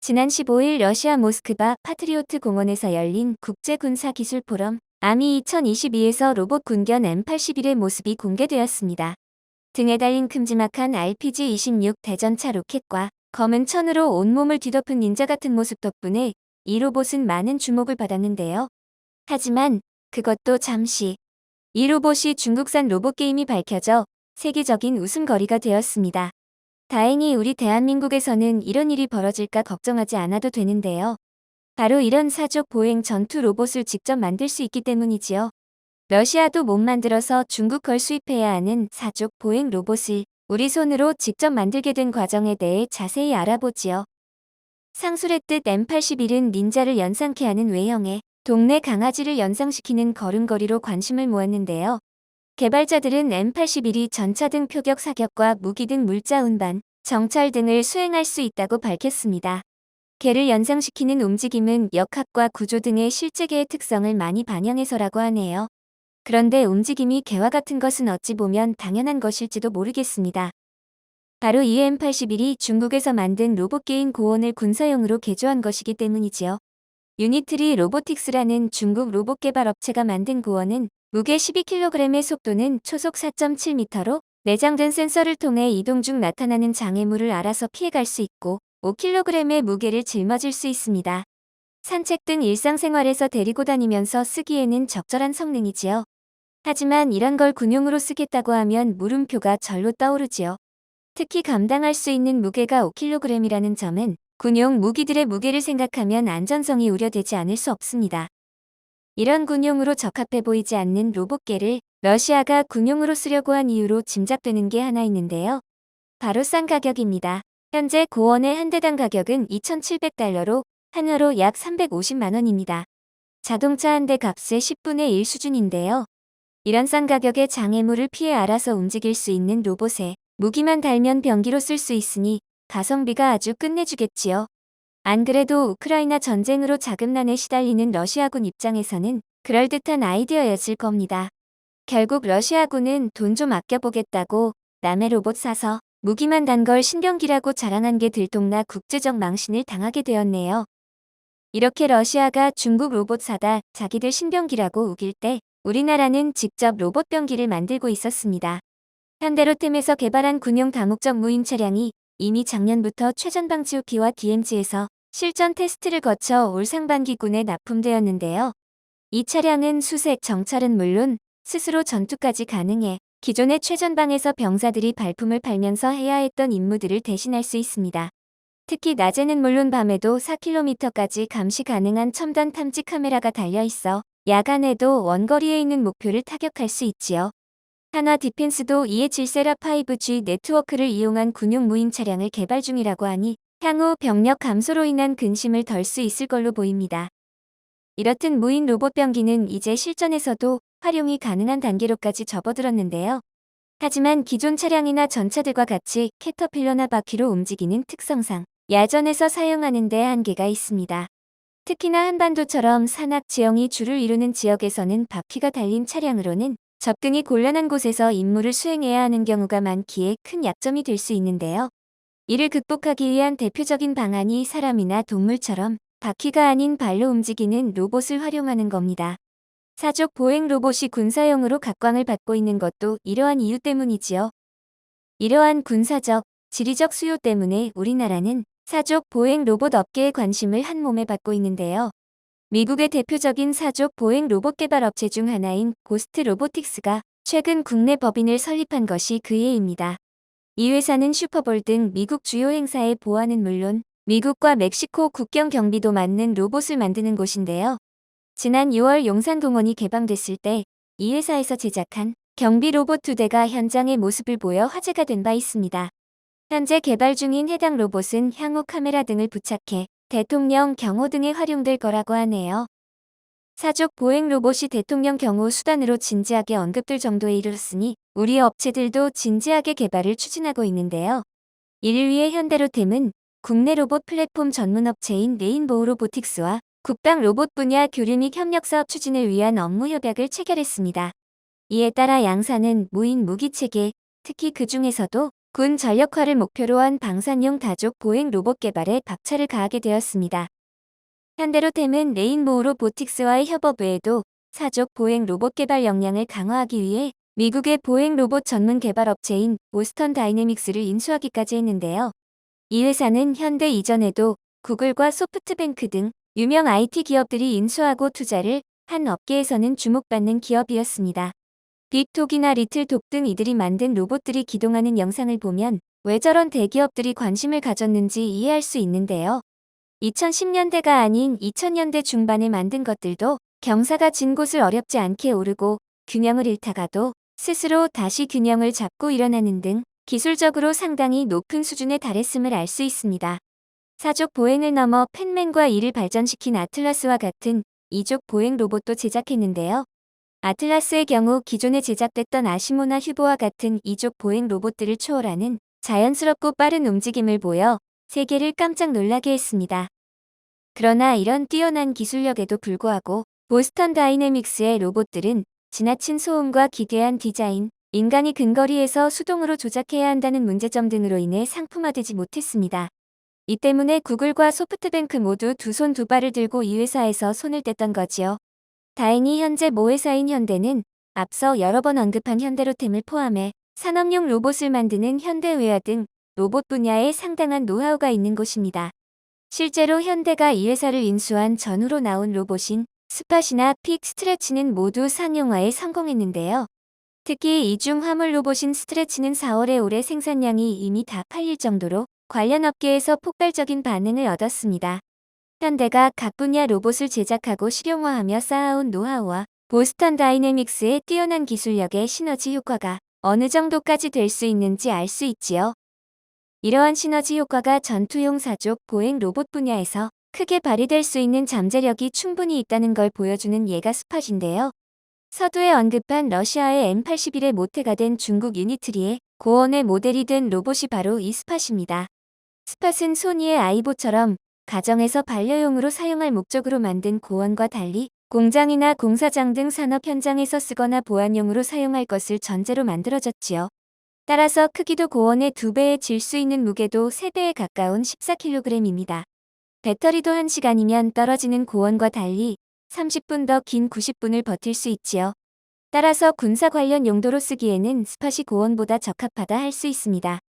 지난 15일 러시아 모스크바 파트리오트 공원에서 열린 국제군사기술 포럼 아미 2022에서 로봇 군견 M81의 모습이 공개되었습니다. 등에 달린 큼지막한 RPG-26 대전차 로켓과 검은 천으로 온몸을 뒤덮은 닌자 같은 모습 덕분에 이 로봇은 많은 주목을 받았는데요. 하지만 그것도 잠시. 이 로봇이 중국산 로봇 게임이 밝혀져 세계적인 웃음거리가 되었습니다. 다행히 우리 대한민국에서는 이런 일이 벌어질까 걱정하지 않아도 되는데요. 바로 이런 사족 보행 전투 로봇을 직접 만들 수 있기 때문이지요. 러시아도 못 만들어서 중국 걸 수입해야 하는 사족 보행 로봇을 우리 손으로 직접 만들게 된 과정에 대해 자세히 알아보지요. 상술의 뜻 M81은 닌자를 연상케 하는 외형에 동네 강아지를 연상시키는 걸음걸이로 관심을 모았는데요. 개발자들은 M81이 전차 등 표격 사격과 무기 등 물자 운반, 정찰 등을 수행할 수 있다고 밝혔습니다. 개를 연상시키는 움직임은 역학과 구조 등의 실제 개의 특성을 많이 반영해서라고 하네요. 그런데 움직임이 개와 같은 것은 어찌 보면 당연한 것일지도 모르겠습니다. 바로 이 M81이 중국에서 만든 로봇게임 고원을 군사용으로 개조한 것이기 때문이지요. 유니트리 로보틱스라는 중국 로봇 개발 업체가 만든 고원은 무게 12kg의 속도는 초속 4.7m로 내장된 센서를 통해 이동 중 나타나는 장애물을 알아서 피해갈 수 있고 5kg의 무게를 짊어질 수 있습니다. 산책 등 일상생활에서 데리고 다니면서 쓰기에는 적절한 성능이지요. 하지만 이런 걸 군용으로 쓰겠다고 하면 물음표가 절로 떠오르지요. 특히 감당할 수 있는 무게가 5kg이라는 점은 군용 무기들의 무게를 생각하면 안전성이 우려되지 않을 수 없습니다. 이런 군용으로 적합해 보이지 않는 로봇개를 러시아가 군용으로 쓰려고 한 이유로 짐작되는 게 하나 있는데요. 바로 싼 가격입니다. 현재 고원의 한 대당 가격은 2,700달러로 한화로 약 350만 원입니다. 자동차 한 대 값의 10분의 1 수준인데요. 이런 싼 가격에 장애물을 피해 알아서 움직일 수 있는 로봇에 무기만 달면 병기로 쓸 수 있으니 가성비가 아주 끝내주겠지요. 안 그래도 우크라이나 전쟁으로 자금난에 시달리는 러시아군 입장에서는 그럴듯한 아이디어였을 겁니다. 결국 러시아군은 돈 좀 아껴보겠다고 남의 로봇 사서 무기만 단 걸 신병기라고 자랑한 게 들통나 국제적 망신을 당하게 되었네요. 이렇게 러시아가 중국 로봇 사다 자기들 신병기라고 우길 때 우리나라는 직접 로봇 병기를 만들고 있었습니다. 현대로템에서 개발한 군용 다목적 무인 차량이 이미 작년부터 최전방지호기와 DMZ에서 실전 테스트를 거쳐 올 상반기 군에 납품되었는데요. 이 차량은 수색, 정찰은 물론 스스로 전투까지 가능해 기존의 최전방에서 병사들이 발품을 팔면서 해야 했던 임무들을 대신할 수 있습니다. 특히 낮에는 물론 밤에도 4km까지 감시 가능한 첨단 탐지 카메라가 달려있어 야간에도 원거리에 있는 목표를 타격할 수 있지요. 한화 디펜스도 이에 질세라 5G 네트워크를 이용한 군용 무인 차량을 개발 중이라고 하니 향후 병력 감소로 인한 근심을 덜 수 있을 걸로 보입니다. 이렇듯 무인 로봇 병기는 이제 실전에서도 활용이 가능한 단계로까지 접어들었는데요. 하지만 기존 차량이나 전차들과 같이 캐터필러나 바퀴로 움직이는 특성상 야전에서 사용하는 데 한계가 있습니다. 특히나 한반도처럼 산악 지형이 주를 이루는 지역에서는 바퀴가 달린 차량으로는 접근이 곤란한 곳에서 임무를 수행해야 하는 경우가 많기에 큰 약점이 될 수 있는데요. 이를 극복하기 위한 대표적인 방안이 사람이나 동물처럼 바퀴가 아닌 발로 움직이는 로봇을 활용하는 겁니다. 사족 보행 로봇이 군사용으로 각광을 받고 있는 것도 이러한 이유 때문이지요. 이러한 군사적, 지리적 수요 때문에 우리나라는 사족 보행 로봇 업계의 관심을 한 몸에 받고 있는데요. 미국의 대표적인 사족 보행 로봇 개발 업체 중 하나인 고스트 로보틱스가 최근 국내 법인을 설립한 것이 그 예입니다. 이 회사는 슈퍼볼 등 미국 주요 행사에 보안은 물론 미국과 멕시코 국경 경비도 맡는 로봇을 만드는 곳인데요. 지난 6월 용산공원이 개방됐을 때 이 회사에서 제작한 경비 로봇 2대가 현장의 모습을 보여 화제가 된 바 있습니다. 현재 개발 중인 해당 로봇은 향후 카메라 등을 부착해 대통령 경호 등에 활용될 거라고 하네요. 사족 보행 로봇이 대통령 경호 수단으로 진지하게 언급될 정도에 이르렀으니 우리 업체들도 진지하게 개발을 추진하고 있는데요. 이를 위해 현대로템은 국내 로봇 플랫폼 전문 업체인 레인보우 로보틱스와 국방 로봇 분야 교류 및 협력 사업 추진을 위한 업무 협약을 체결했습니다. 이에 따라 양사는 무인 무기 체계, 특히 그 중에서도 군 전력화를 목표로 한 방산용 다족 보행 로봇 개발에 박차를 가하게 되었습니다. 현대로템은 레인보우 로보틱스와의 협업 외에도 사족 보행 로봇 개발 역량을 강화하기 위해 미국의 보행 로봇 전문 개발 업체인 보스턴 다이내믹스를 인수하기까지 했는데요. 이 회사는 현대 이전에도 구글과 소프트뱅크 등 유명 IT 기업들이 인수하고 투자를 한 업계에서는 주목받는 기업이었습니다. 빅톡이나 리틀톡 등 이들이 만든 로봇들이 기동하는 영상을 보면 왜 저런 대기업들이 관심을 가졌는지 이해할 수 있는데요. 2010년대가 아닌 2000년대 중반에 만든 것들도 경사가 진 곳을 어렵지 않게 오르고 균형을 잃다가도 스스로 다시 균형을 잡고 일어나는 등 기술적으로 상당히 높은 수준에 달했음을 알 수 있습니다. 사족 보행을 넘어 팬맨과 이를 발전시킨 아틀라스와 같은 이족 보행 로봇도 제작했는데요. 아틀라스의 경우 기존에 제작됐던 아시모나 휴보와 같은 이족 보행 로봇들을 초월하는 자연스럽고 빠른 움직임을 보여 세계를 깜짝 놀라게 했습니다. 그러나 이런 뛰어난 기술력에도 불구하고 보스턴 다이내믹스의 로봇들은 지나친 소음과 기괴한 디자인, 인간이 근거리에서 수동으로 조작해야 한다는 문제점 등으로 인해 상품화되지 못했습니다. 이 때문에 구글과 소프트뱅크 모두 두 손 두 발을 들고 이 회사에서 손을 뗐던 거지요. 다행히 현재 모 회사인 현대는 앞서 여러 번 언급한 현대로템을 포함해 산업용 로봇을 만드는 현대웨어 등 로봇 분야에 상당한 노하우가 있는 곳입니다. 실제로 현대가 이 회사를 인수한 전후로 나온 로봇인 스팟이나 픽 스트레치는 모두 상용화에 성공했는데요. 특히 이 중 화물 로봇인 스트레치는 4월에 올해 생산량이 이미 다 팔릴 정도로 관련 업계에서 폭발적인 반응을 얻었습니다. 현대가 각 분야 로봇을 제작하고 실용화하며 쌓아온 노하우와 보스턴 다이내믹스의 뛰어난 기술력의 시너지 효과가 어느 정도까지 될 수 있는지 알 수 있지요. 이러한 시너지 효과가 전투용 사족 보행 로봇 분야에서 크게 발휘될 수 있는 잠재력이 충분히 있다는 걸 보여주는 예가 스팟인데요. 서두에 언급한 러시아의 M81의 모태가 된 중국 유니트리의 고원의 모델이 된 로봇이 바로 이 스팟입니다. 스팟은 소니의 아이보처럼 가정에서 반려용으로 사용할 목적으로 만든 고원과 달리 공장이나 공사장 등 산업 현장에서 쓰거나 보안용으로 사용할 것을 전제로 만들어졌지요. 따라서 크기도 고원의 2배에 질 수 있는 무게도 3배에 가까운 14kg입니다. 배터리도 1시간이면 떨어지는 고원과 달리 30분 더 긴 90분을 버틸 수 있지요. 따라서 군사 관련 용도로 쓰기에는 스팟이 고원보다 적합하다 할 수 있습니다.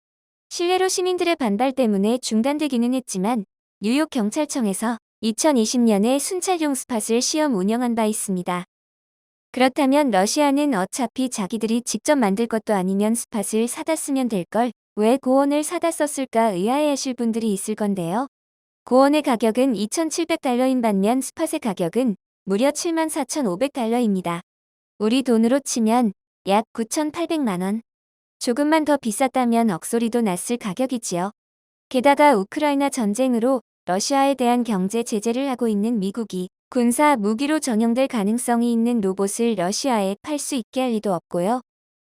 실례로 시민들의 반발 때문에 중단되기는 했지만 뉴욕 경찰청에서 2020년에 순찰용 스팟을 시험 운영한 바 있습니다. 그렇다면 러시아는 어차피 자기들이 직접 만들 것도 아니면 스팟을 사다 쓰면 될 걸 왜 고원을 사다 썼을까 의아해하실 분들이 있을 건데요. 고원의 가격은 $2,700인 반면 스팟의 가격은 무려 $74,500입니다. 우리 돈으로 치면 약 9,800만 원. 조금만 더 비쌌다면 억소리도 났을 가격이지요. 게다가 우크라이나 전쟁으로 러시아에 대한 경제 제재를 하고 있는 미국이 군사 무기로 전용될 가능성이 있는 로봇을 러시아에 팔 수 있게 할 리도 없고요.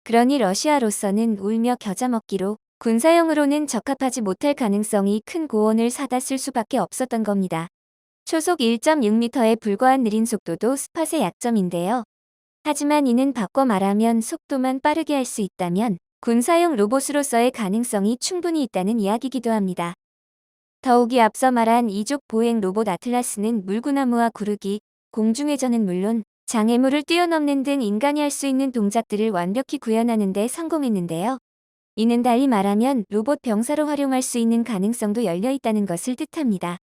그러니 러시아로서는 울며 겨자 먹기로 군사용으로는 적합하지 못할 가능성이 큰 고원을 사다 쓸 수밖에 없었던 겁니다. 초속 1.6m에 불과한 느린 속도도 스팟의 약점인데요. 하지만 이는 바꿔 말하면 속도만 빠르게 할 수 있다면 군사용 로봇으로서의 가능성이 충분히 있다는 이야기이기도 합니다. 더욱이 앞서 말한 이족 보행 로봇 아틀라스는 물구나무와 구르기, 공중회전은 물론 장애물을 뛰어넘는 등 인간이 할 수 있는 동작들을 완벽히 구현하는 데 성공했는데요. 이는 달리 말하면 로봇 병사로 활용할 수 있는 가능성도 열려 있다는 것을 뜻합니다.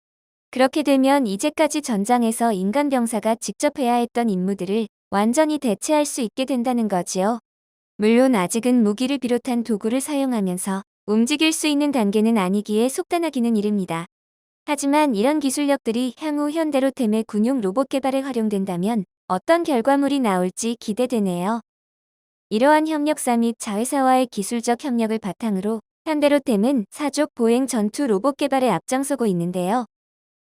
그렇게 되면 이제까지 전장에서 인간 병사가 직접 해야 했던 임무들을 완전히 대체할 수 있게 된다는 거지요. 물론 아직은 무기를 비롯한 도구를 사용하면서 움직일 수 있는 단계는 아니기에 속단하기는 이릅니다. 하지만 이런 기술력들이 향후 현대로템의 군용 로봇 개발에 활용된다면 어떤 결과물이 나올지 기대되네요. 이러한 협력사 및 자회사와의 기술적 협력을 바탕으로 현대로템은 사족 보행 전투 로봇 개발에 앞장서고 있는데요.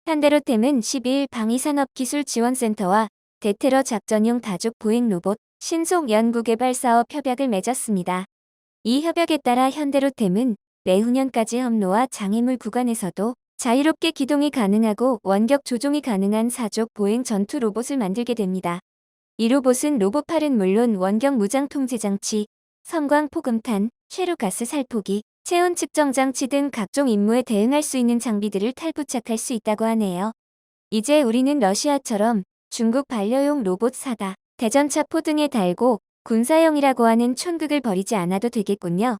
현대로템은 10일 방위산업기술지원센터와 대테러 작전용 다족 보행 로봇 신속 연구개발 사업 협약을 맺었습니다. 이 협약에 따라 현대로템은 내후년까지 함로와 장애물 구간에서도 자유롭게 기동이 가능하고 원격 조종이 가능한 사족 보행 전투 로봇을 만들게 됩니다. 이 로봇은 로봇팔은 물론 원격 무장 통제 장치, 섬광 포금탄, 쉐루가스 살포기, 체온 측정 장치 등 각종 임무에 대응할 수 있는 장비들을 탈부착할 수 있다고 하네요. 이제 우리는 러시아처럼 중국 반려용 로봇 사다, 대전차 포 등에 달고 군사용이라고 하는 촌극을 벌이지 않아도 되겠군요.